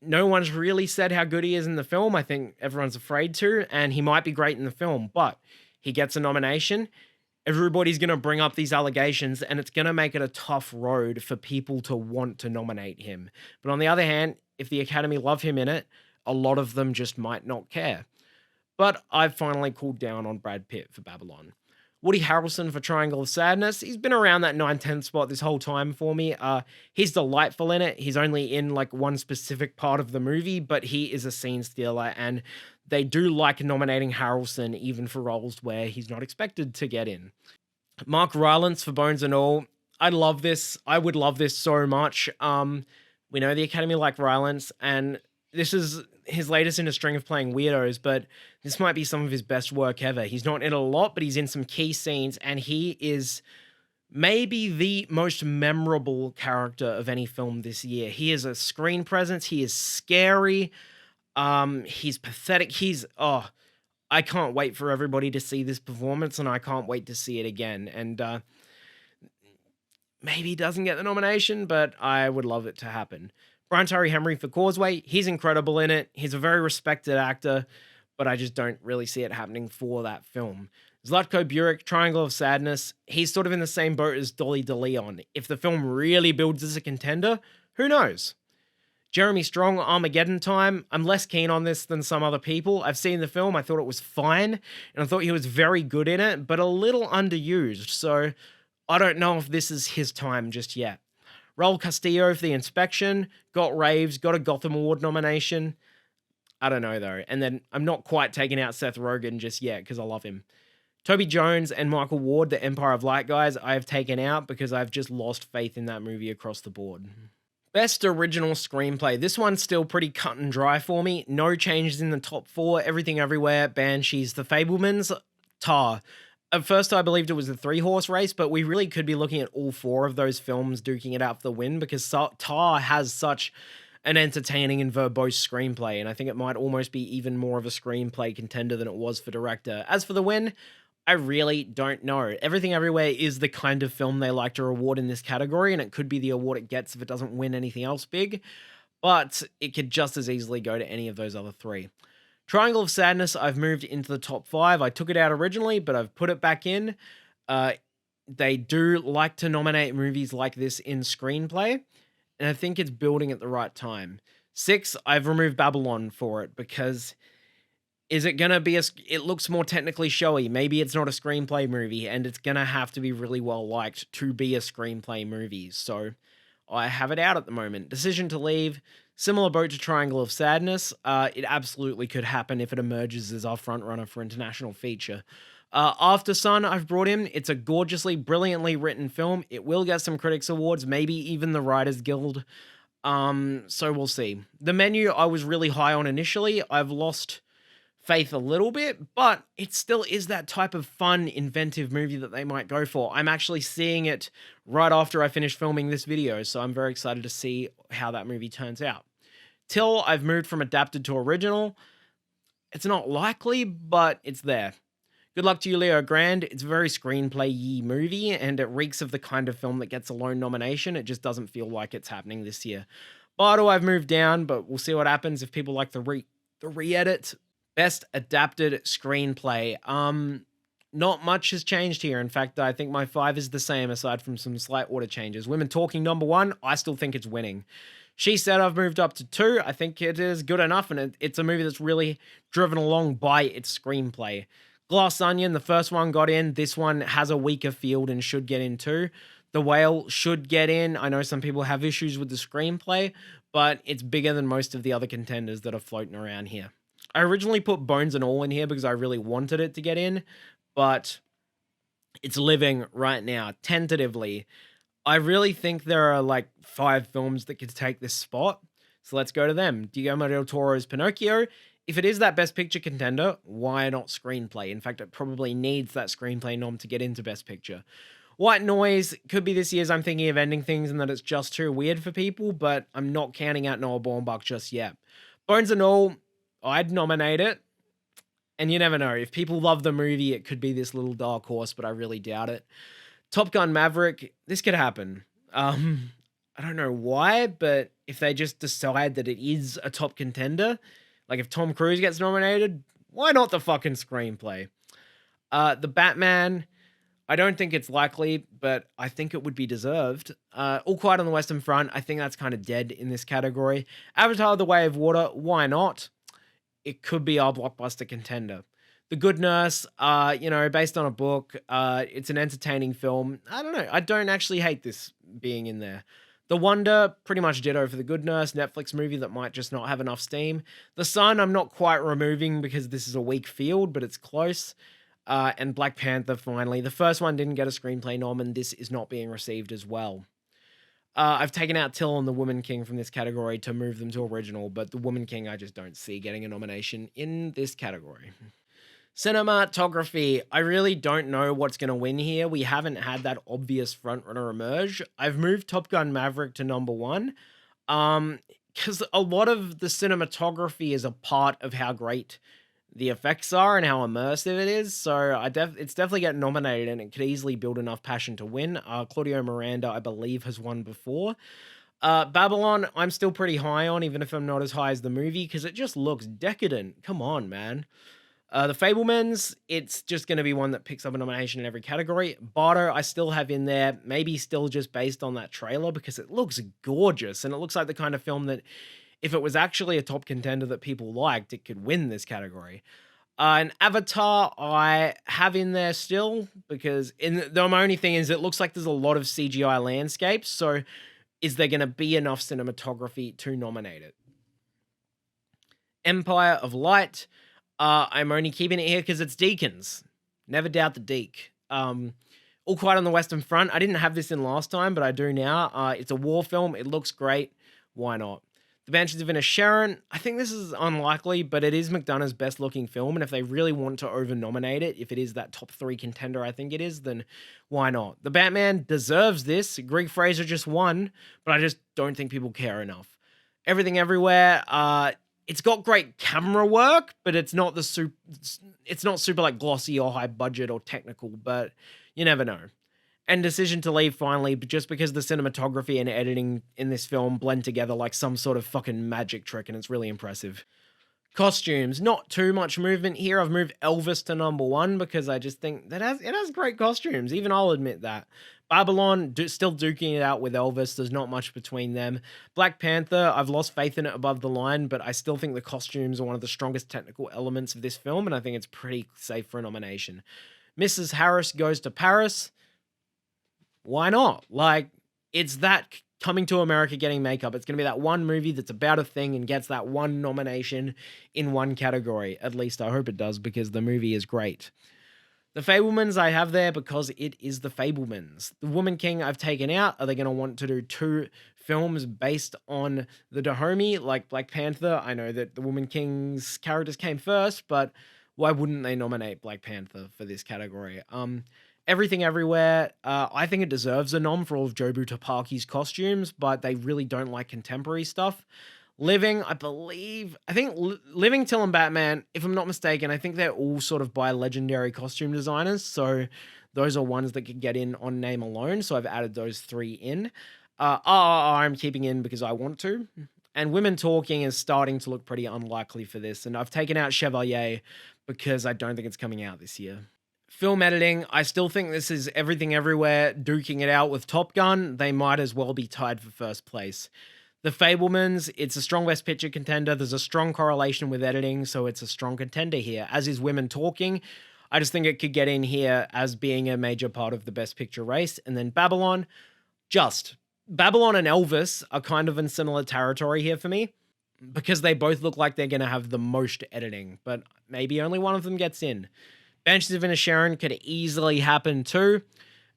no one's really said how good he is in the film. I think everyone's afraid to, and he might be great in the film, but he gets a nomination. Everybody's going to bring up these allegations, and it's going to make it a tough road for people to want to nominate him. But on the other hand, if the Academy love him in it, a lot of them just might not care. But I've finally cooled down on Brad Pitt for Babylon. Woody Harrelson for Triangle of Sadness. He's been around that 9/10 spot this whole time for me. He's delightful in it. He's only in like one specific part of the movie, but he is a scene stealer, and they do like nominating Harrelson even for roles where he's not expected to get in. Mark Rylance for Bones and All. I love this. I would love this so much. We know the Academy like Rylance, and this is his latest in a string of playing weirdos, but this might be some of his best work ever. He's not in it a lot, but he's in some key scenes, and he is maybe the most memorable character of any film this year. He is a screen presence. He is scary. He's pathetic. I can't wait for everybody to see this performance, and I can't wait to see it again. And maybe he doesn't get the nomination, but I would love it to happen. Brian Tyree Henry for Causeway. He's incredible in it. He's a very respected actor, but I just don't really see it happening for that film. Zlatko Burek, Triangle of Sadness. He's sort of in the same boat as Dolly DeLeon. If the film really builds as a contender, who knows? Jeremy Strong, Armageddon Time. I'm less keen on this than some other people. I've seen the film. I thought it was fine, and I thought he was very good in it, but a little underused. So I don't know if this is his time just yet. Raul Castillo for The Inspection, got raves, got a Gotham Award nomination. I don't know, though. And then I'm not quite taking out Seth Rogen just yet because I love him. Toby Jones and Michael Ward, the Empire of Light guys, I have taken out because I've just lost faith in that movie across the board. Best Original Screenplay. This one's still pretty cut and dry for me. No changes in the top 4. Everything Everywhere, Banshees, The Fabelmans, Tar. At first, I believed it was a 3-horse race, but we really could be looking at all 4 of those films duking it out for the win because Tar has such an entertaining and verbose screenplay, and I think it might almost be even more of a screenplay contender than it was for director. As for the win, I really don't know. Everything Everywhere is the kind of film they like to reward in this category, and it could be the award it gets if it doesn't win anything else big, but it could just as easily go to any of those other 3. Triangle of Sadness, I've moved into the top 5. I took it out originally, but I've put it back in. Uh, they do like to nominate movies like this in screenplay, and I think it's building at the right time. 6, I've removed Babylon for it because is it gonna be it looks more technically showy. Maybe it's not a screenplay movie, and it's gonna have to be really well liked to be a screenplay movie. So I have it out at the moment. Decision to Leave, similar boat to Triangle of Sadness. It absolutely could happen if it emerges as our frontrunner for international feature. After Sun, I've brought in. It's a gorgeously, brilliantly written film. It will get some critics awards, maybe even the Writers Guild. So we'll see. The Menu, I was really high on initially. I've lost faith a little bit, but it still is that type of fun, inventive movie that they might go for. I'm actually seeing it right after I finish filming this video, so I'm very excited to see how that movie turns out. Till, I've moved from adapted to original. It's not likely, but it's there. Good luck to you, Leo Grand. It's a very screenplay-y movie, and it reeks of the kind of film that gets a lone nomination. It just doesn't feel like it's happening this year. Bardo, I've moved down, but we'll see what happens if people like the re-edit. Best adapted screenplay. Not much has changed here. In fact, I think my 5 is the same aside from some slight order changes. Women Talking, number 1, I still think it's winning. She Said, I've moved up to 2. I think it is good enough, and it's a movie that's really driven along by its screenplay. Glass Onion, the first one got in. This one has a weaker field and should get in too. The Whale should get in. I know some people have issues with the screenplay, but it's bigger than most of the other contenders that are floating around here. I originally put Bones and All in here because I really wanted it to get in, but it's living right now, tentatively. I really think there are like 5 films that could take this spot, so let's go to them. Guillermo del Toro's Pinocchio. If it is that Best Picture contender, why not screenplay? In fact, it probably needs that screenplay nom to get into Best Picture. White Noise could be this year's I'm Thinking of Ending Things and that it's just too weird for people, but I'm not counting out Noah Baumbach just yet. Bones and All, I'd nominate it. And you never know. If people love the movie, it could be this little dark horse, but I really doubt it. Top Gun Maverick, this could happen. I don't know why, but if they just decide that it is a top contender, like if Tom Cruise gets nominated, why not the fucking screenplay? The Batman, I don't think it's likely, but I think it would be deserved. All Quiet on the Western Front, I think that's kind of dead in this category. Avatar: The Way of Water, why not? It could be our blockbuster contender. The Good Nurse, based on a book, it's an entertaining film. I don't know. I don't actually hate this being in there. The Wonder, pretty much ditto for The Good Nurse, Netflix movie that might just not have enough steam. The Sun, I'm not quite removing because this is a weak field, but it's close. And Black Panther, finally. The first one didn't get a screenplay nom, and this is not being received as well. I've taken out Till and The Woman King from this category to move them to original, but The Woman King I just don't see getting a nomination in this category. Cinematography, I really don't know what's going to win here. We haven't had that obvious frontrunner emerge. I've moved Top Gun Maverick to number 1, because a lot of the cinematography is a part of how great the effects are and how immersive it is. So it's definitely getting nominated, and it could easily build enough passion to win. Claudio Miranda, I believe, has won before. Babylon, I'm still pretty high on, even if I'm not as high as the movie, because it just looks decadent. Come on, man. The Fablemans, it's just going to be one that picks up a nomination in every category. Bardo, I still have in there, maybe still just based on that trailer, because it looks gorgeous, and it looks like the kind of film that if it was actually a top contender that people liked, it could win this category. And Avatar, I have in there still, because the only thing is it looks like there's a lot of CGI landscapes, so is there going to be enough cinematography to nominate it? Empire of Light, I'm only keeping it here because it's Deacons. Never doubt the Deke. All Quiet on the Western Front, I didn't have this in last time, but I do now. It's a war film. It looks great. Why not? The Banshees of Inisherin, I think this is unlikely, but it is McDonagh's best looking film, and if they really want to over-nominate it, if it is that top 3 contender I think it is, then why not? The Batman deserves this. Greig Fraser just won, but I just don't think people care enough. Everything Everywhere, it's got great camera work, but it's not super like glossy or high budget or technical, but you never know. And Decision to Leave, finally, but just because the cinematography and editing in this film blend together like some sort of fucking magic trick, and it's really impressive. Costumes, not too much movement here. I've moved Elvis to number one because I just think that it has great costumes. Even I'll admit that. Babylon still duking it out with Elvis. There's not much between them. Black Panther, I've lost faith in it above the line, but I still think the costumes are one of the strongest technical elements of this film, and I think it's pretty safe for a nomination. Mrs. Harris Goes to Paris. Why not? Like, it's that coming to America getting makeup. It's going to be that one movie that's about a thing and gets that one nomination in one category. At least I hope it does, because the movie is great. The Fablemans I have there because it is the Fablemans. The Woman King I've taken out. Are they going to want to do two films based on the Dahomey like Black Panther? I know that the Woman King's characters came first, but why wouldn't they nominate Black Panther for this category? Everything Everywhere, I think it deserves a nom for all of Jobu Tapaki's costumes, but they really don't like contemporary stuff. Living, I think Living, Till and Batman, if I'm not mistaken, I think they're all sort of by legendary costume designers. So those are ones that could get in on name alone. So I've added those three in. RRR I'm keeping in because I want to. And Women Talking is starting to look pretty unlikely for this. And I've taken out Chevalier because I don't think it's coming out this year. Film editing, I still think this is Everything Everywhere duking it out with Top Gun. They might as well be tied for first place. The Fablemans, it's a strong Best Picture contender. There's a strong correlation with editing, so it's a strong contender here, as is Women Talking. I just think it could get in here as being a major part of the Best Picture race. And then Babylon and Elvis are kind of in similar territory here for me, because they both look like they're going to have the most editing, but maybe only one of them gets in. Banshees of Inisherin could easily happen too.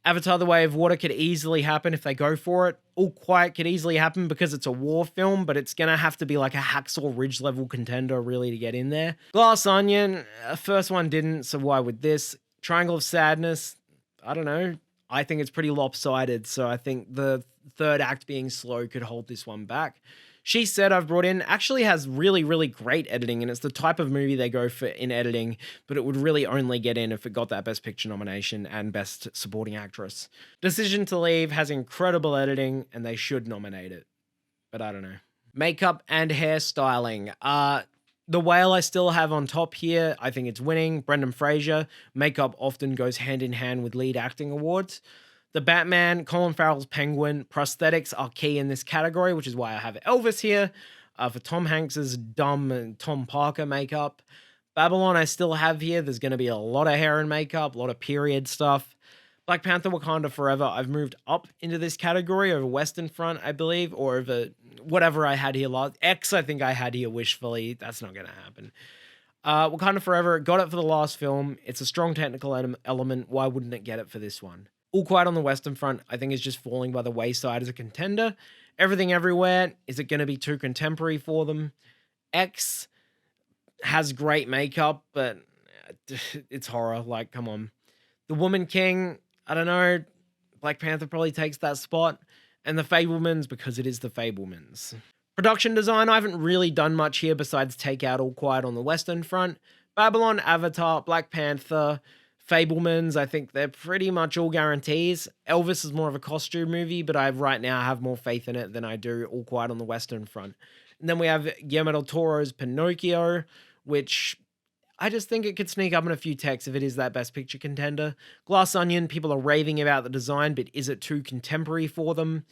Avatar: The Way of Water could easily happen if they go for it. All Quiet could easily happen because it's a war film, but it's going to have to be like a Hacksaw Ridge level contender really to get in there. Glass Onion, first one didn't, so why would this? Triangle of Sadness, I don't know. I think it's pretty lopsided, so I think the third act being slow could hold this one back. She Said, I've brought in, actually has really, really great editing, and it's the type of movie they go for in editing, but it would really only get in if it got that Best Picture nomination and Best Supporting Actress. Decision to Leave has incredible editing, and they should nominate it, but I don't know. Makeup and hairstyling. The Whale I still have on top here. I think it's winning. Brendan Fraser. Makeup often goes hand in hand with lead acting awards. The Batman, Colin Farrell's Penguin, prosthetics are key in this category, which is why I have Elvis here. For Tom Hanks's Dumb and Tom Parker makeup. Babylon I still have here. There's going to be a lot of hair and makeup, a lot of period stuff. Black Panther Wakanda Forever, I've moved up into this category over Western Front, I believe, or over whatever I had here last. X, I think I had here wishfully. That's not going to happen. Wakanda Forever, got it for the last film. It's a strong technical element. Why wouldn't it get it for this one? All Quiet on the Western Front, I think, is just falling by the wayside as a contender. Everything Everywhere, is it going to be too contemporary for them? X has great makeup, but it's horror. Like, come on. The Woman King, I don't know. Black Panther probably takes that spot. And the Fablemans, because it is the Fablemans. Production design, I haven't really done much here besides take out All Quiet on the Western Front. Babylon, Avatar, Black Panther, Fablemans, I think they're pretty much all guarantees. Elvis is more of a costume movie, but I right now have more faith in it than I do All Quiet on the Western Front. And then we have Guillermo del Toro's Pinocchio, which I just think it could sneak up in a few techs if it is that Best Picture contender. Glass Onion, people are raving about the design, but is it too contemporary for them?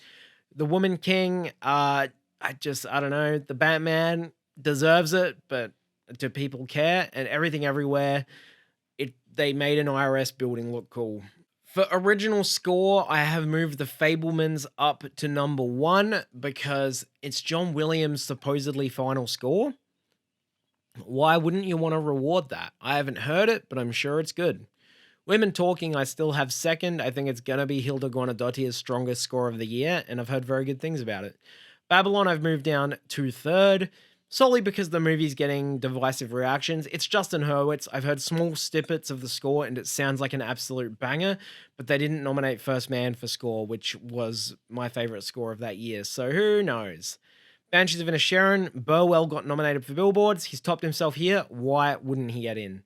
The Woman King, I don't know. The Batman deserves it, but do people care? And Everything Everywhere, they made an IRS building look cool. For original score, I have moved the Fablemans up to number one because it's John Williams' supposedly final score. Why wouldn't you want to reward that? I haven't heard it, but I'm sure it's good. Women Talking, I still have second. I think it's going to be Hilda Guanadottir's strongest score of the year, and I've heard very good things about it. Babylon, I've moved down to third, solely because the movie's getting divisive reactions. It's Justin Hurwitz. I've heard small snippets of the score, and it sounds like an absolute banger, but they didn't nominate First Man for score, which was my favorite score of that year, so who knows? Banshees of Inisherin, Burwell got nominated for Billboards. He's topped himself here. Why wouldn't he get in?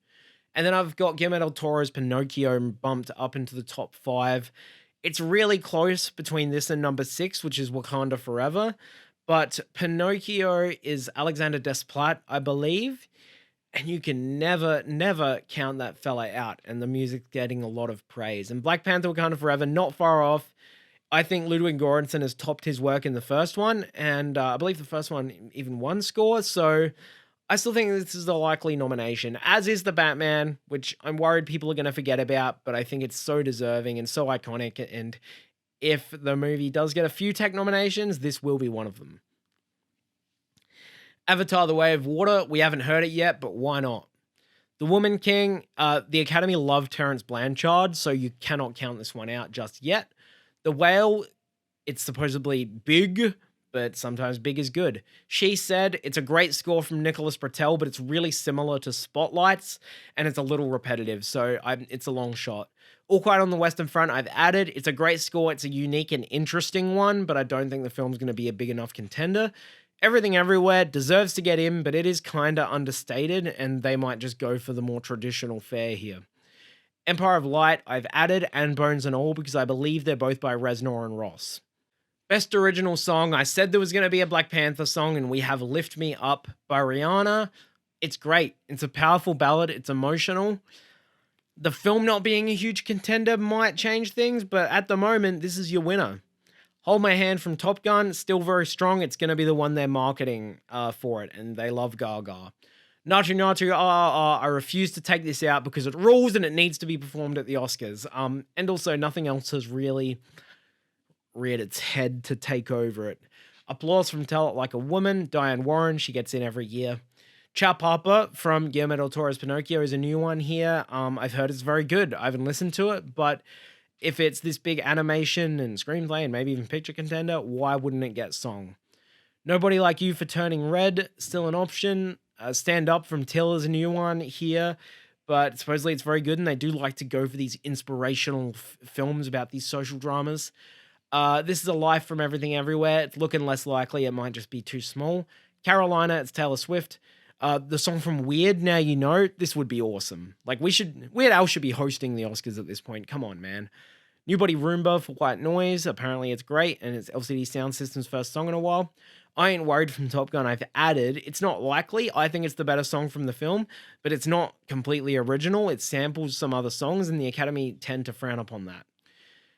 And then I've got Guillermo del Toro's Pinocchio bumped up into the top 5. It's really close between this and number 6, which is Wakanda Forever. But Pinocchio is Alexander Desplat, I believe, and you can never count that fella out. And the music's getting a lot of praise. And Black Panther: Wakanda Forever, not far off. I think Ludwig Göransson has topped his work in the first one, and I believe the first one even won score. So I still think this is a likely nomination, as is the Batman, which I'm worried people are going to forget about, but I think it's so deserving and so iconic. And if the movie does get a few tech nominations, this will be one of them. Avatar: The Way of Water, we haven't heard it yet, but why not? The Woman King, the Academy loved Terrence Blanchard, so you cannot count this one out just yet. The Whale, it's supposedly big, but sometimes big is good. She Said, it's a great score from Nicholas Britell, but it's really similar to Spotlights, and it's a little repetitive, so it's a long shot. All Quiet on the Western Front, I've added. It's a great score. It's a unique and interesting one, but I don't think the film's going to be a big enough contender. Everything Everywhere deserves to get in, but it is kind of understated, and they might just go for the more traditional fare here. Empire of Light, I've added, and Bones and All, because I believe they're both by Reznor and Ross. Best Original Song, I said there was going to be a Black Panther song, and we have Lift Me Up by Rihanna. It's great. It's a powerful ballad. It's emotional. The film not being a huge contender might change things, but at the moment, this is your winner. Hold My Hand from Top Gun, still very strong. It's going to be the one they're marketing for it, and they love Gaga. Natu Natu, I refuse to take this out because it rules and it needs to be performed at the Oscars. And also, nothing else has really reared its head to take over it. Applause from Tell It Like a Woman, Diane Warren, she gets in every year. Cha Papa from Guillermo del Toro's Pinocchio is a new one here. I've heard it's very good. I haven't listened to it, but if it's this big animation and screenplay and maybe even picture contender, why wouldn't it get song? Nobody Like You for Turning Red, still an option. Stand Up from Till is a new one here, but supposedly it's very good, and they do like to go for these inspirational films about these social dramas. This is a Life from Everything Everywhere. It's looking less likely. It might just be too small. Carolina, it's Taylor Swift. The song from Weird, Now You Know, this would be awesome. Like, Weird Al should be hosting the Oscars at this point. Come on, man. New Body Roomba for White Noise. Apparently it's great, and it's LCD Sound System's first song in a while. I Ain't Worried from Top Gun, I've added. It's not likely. I think it's the better song from the film, but it's not completely original. It samples some other songs, and the Academy tend to frown upon that.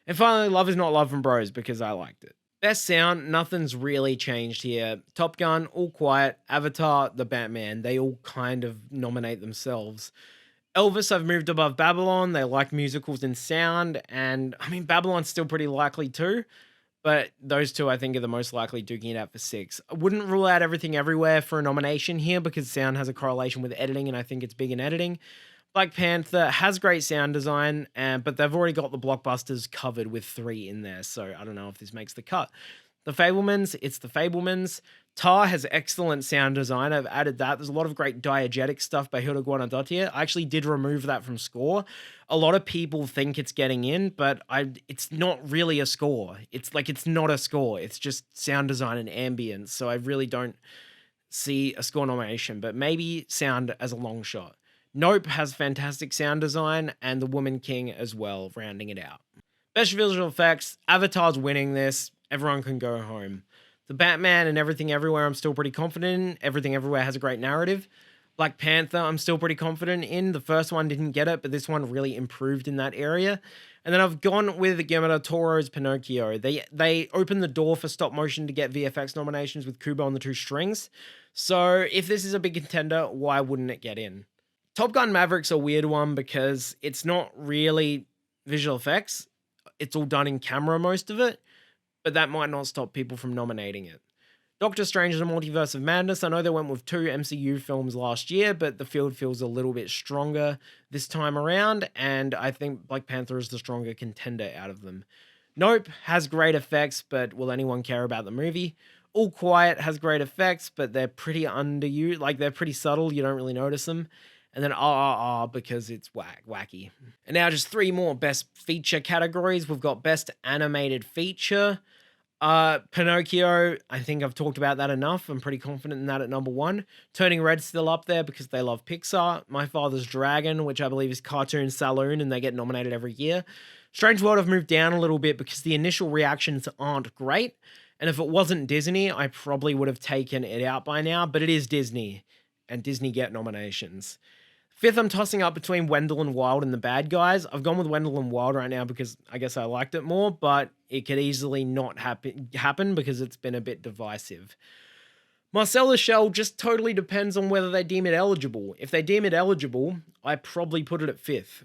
And finally, Love Is Not Love from Bros, because I liked it. Best sound, nothing's really changed here. Top Gun, All Quiet, Avatar, The Batman, they all kind of nominate themselves. Elvis, I've moved above Babylon. They like musicals and sound, and I mean, Babylon's still pretty likely too, but those two I think are the most likely duking it out for 6. I wouldn't rule out Everything Everywhere for a nomination here because sound has a correlation with editing, and I think it's big in editing. Black Panther has great sound design, but they've already got the blockbusters covered with 3 in there, so I don't know if this makes the cut. The Fablemans, it's The Fablemans. Tar has excellent sound design. I've added that. There's a lot of great diegetic stuff by Hilda Guanadotia. I actually did remove that from score. A lot of people think it's getting in, but it's not really a score. It's not a score. It's just sound design and ambience, so I really don't see a score nomination, but maybe sound as a long shot. Nope has fantastic sound design, and The Woman King as well, rounding it out. Best visual effects, Avatar's winning this. Everyone can go home. The Batman and Everything Everywhere, I'm still pretty confident in. Everything Everywhere has a great narrative. Black Panther, I'm still pretty confident in. The first one didn't get it, but this one really improved in that area. And then I've gone with Guillermo del Toro's Pinocchio. They opened the door for stop motion to get VFX nominations with Kubo and the Two Strings. So if this is a big contender, why wouldn't it get in? Top Gun Maverick's a weird one because it's not really visual effects. It's all done in camera, most of it, but that might not stop people from nominating it. Doctor Strange and the Multiverse of Madness, I know they went with 2 MCU films last year, but the field feels a little bit stronger this time around, and I think Black Panther is the stronger contender out of them. Nope has great effects, but will anyone care about the movie? All Quiet has great effects, but they're pretty underused, like they're pretty subtle, you don't really notice them. And then RRR because it's wacky. And now just 3 more best feature categories. We've got best animated feature. Pinocchio, I think I've talked about that enough. I'm pretty confident in that at number 1. Turning Red's still up there because they love Pixar. My Father's Dragon, which I believe is Cartoon Saloon, and they get nominated every year. Strange World have moved down a little bit because the initial reactions aren't great. And if it wasn't Disney, I probably would have taken it out by now, but it is Disney, and Disney get nominations. Fifth, I'm tossing up between Wendell and Wild and The Bad Guys. I've gone with Wendell and Wild right now because I guess I liked it more, but it could easily not happen because it's been a bit divisive. Marcel the Shell just totally depends on whether they deem it eligible. If they deem it eligible, I probably put it at fifth.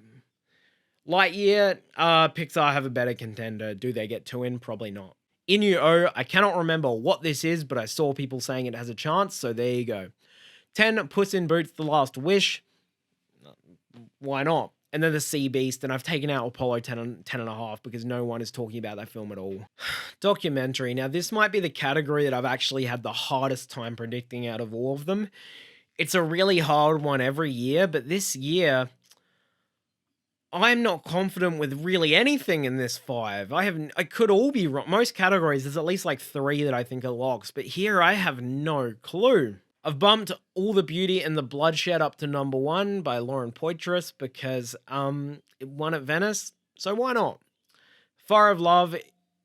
Lightyear, Pixar have a better contender. Do they get two in? Probably not. Inu-Oh, I cannot remember what this is, but I saw people saying it has a chance, so there you go. 10, Puss in Boots, The Last Wish. Why not? And then The Sea Beast, and I've taken out Apollo 10 and a half because no one is talking about that film at all. Documentary. Now, this might be the category that I've actually had the hardest time predicting out of all of them. It's a really hard one every year, but this year, I'm not confident with really anything in this 5. I could all be wrong. Most categories, there's at least like 3 that I think are locks, but here I have no clue. I've bumped All the Beauty and the Bloodshed up to number 1 by Lauren Poitras because it won at Venice, so why not? Fire of Love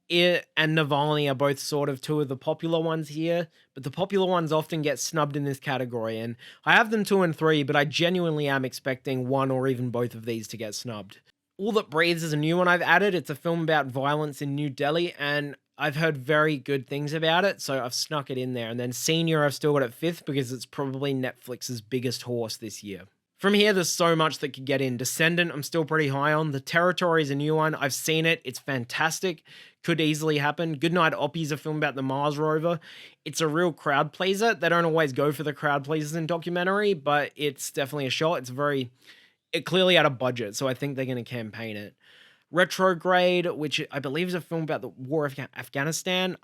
and Navalny are both sort of 2 of the popular ones here, but the popular ones often get snubbed in this category, and I have them 2 and 3, but I genuinely am expecting one or even both of these to get snubbed. All That Breathes is a new one I've added. It's a film about violence in New Delhi, and I've heard very good things about it, so I've snuck it in there. And then Senior, I've still got at 5th because it's probably Netflix's biggest horse this year. From here, there's so much that could get in. Descendant, I'm still pretty high on. The Territory is a new one. I've seen it. It's fantastic. Could easily happen. Goodnight Oppie is a film about the Mars rover. It's a real crowd pleaser. They don't always go for the crowd pleasers in documentary, but it's definitely a shot. It clearly had a budget, so I think they're going to campaign it. Retrograde, which I believe is a film about the war of Afghanistan.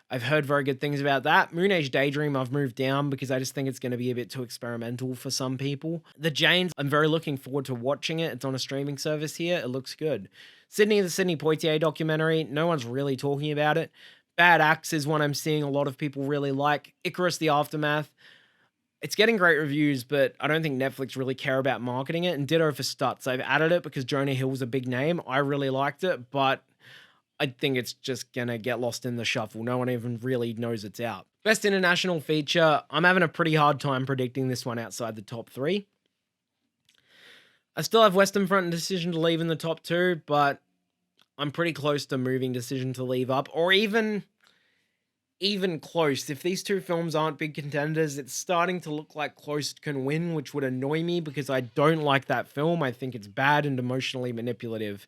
I've heard very good things about that. Moon Age Daydream, I've moved down because I just think it's going to be a bit too experimental for some people. The Janes, I'm very looking forward to watching it. It's on a streaming service here. It looks good. Sydney, the Sidney Poitier documentary, no one's really talking about it. Bad Axe is one I'm seeing a lot of people really like. Icarus, The Aftermath. It's getting great reviews, but I don't think Netflix really care about marketing it. And ditto for Stutz. I've added it because Jonah Hill's a big name. I really liked it, but I think it's just going to get lost in the shuffle. No one even really knows it's out. Best International Feature. I'm having a pretty hard time predicting this one outside the top 3. I still have Western Front and Decision to Leave in the top 2, but I'm pretty close to moving Decision to Leave up, or even Close. If these 2 films aren't big contenders, it's starting to look like Close can win, which would annoy me because I don't like that film. I think it's bad and emotionally manipulative.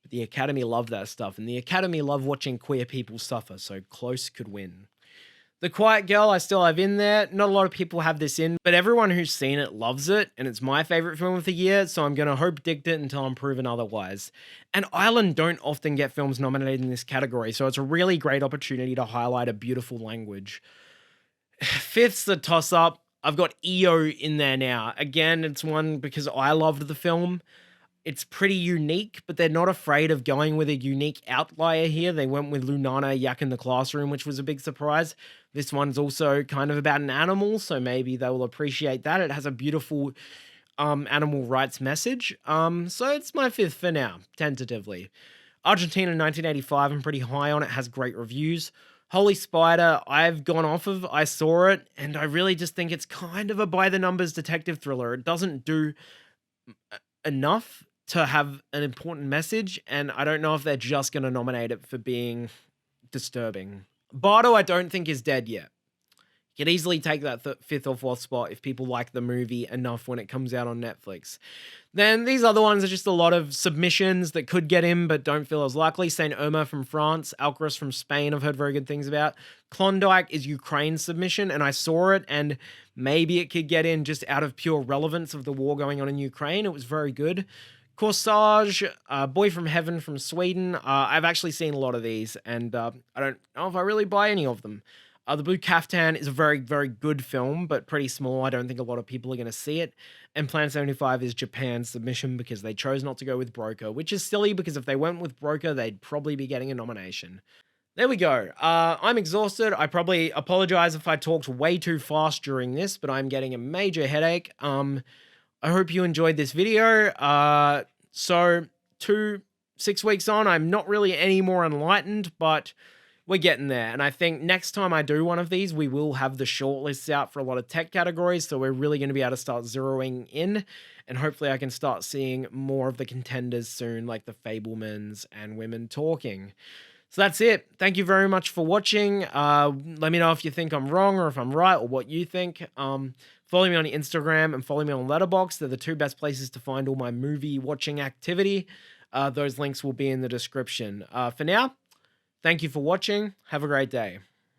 But the Academy love that stuff, and the Academy love watching queer people suffer, so Close could win. The Quiet Girl, I still have in there. Not a lot of people have this in, but everyone who's seen it loves it, and it's my favorite film of the year, so I'm going to hope predict it until I'm proven otherwise. And Ireland don't often get films nominated in this category, so it's a really great opportunity to highlight a beautiful language. 5th's the toss-up. I've got EO in there now. Again, it's one because I loved the film. It's pretty unique, but they're not afraid of going with a unique outlier here. They went with Lunana Yak in the Classroom, which was a big surprise. This one's also kind of about an animal, so maybe they will appreciate that. It has a beautiful animal rights message. So it's my 5th for now, tentatively. Argentina 1985, I'm pretty high on it, has great reviews. Holy Spider, I've gone off of, I saw it, and I really just think it's kind of a by-the-numbers detective thriller. It doesn't do enough to have an important message, and I don't know if they're just going to nominate it for being disturbing. Bardo, I don't think is dead yet. You could easily take that 5th or 4th spot if people like the movie enough when it comes out on Netflix. Then these other ones are just a lot of submissions that could get in but don't feel as likely. Saint Omer from France, Alcaraz from Spain, I've heard very good things about. Klondike is Ukraine's submission, and I saw it, and maybe it could get in just out of pure relevance of the war going on in Ukraine. It was very good. Corsage, Boy from Heaven from Sweden. I've actually seen a lot of these, and I don't know if I really buy any of them. The Blue Caftan is a very, very good film, but pretty small. I don't think a lot of people are going to see it. And Plan 75 is Japan's submission because they chose not to go with Broker, which is silly because if they went with Broker, they'd probably be getting a nomination. There we go. I'm exhausted. I probably apologize if I talked way too fast during this, but I'm getting a major headache. I hope you enjoyed this video. So 6 weeks on, I'm not really any more enlightened, but we're getting there. And I think next time I do one of these, we will have the shortlists out for a lot of tech categories. So we're really going to be able to start zeroing in. And hopefully I can start seeing more of the contenders soon, like the Fablemans and Women Talking. So that's it. Thank you very much for watching. Let me know if you think I'm wrong or if I'm right or what you think. Follow me on Instagram and follow me on Letterboxd. They're the two best places to find all my movie watching activity. Those links will be in the description. For now, thank you for watching. Have a great day.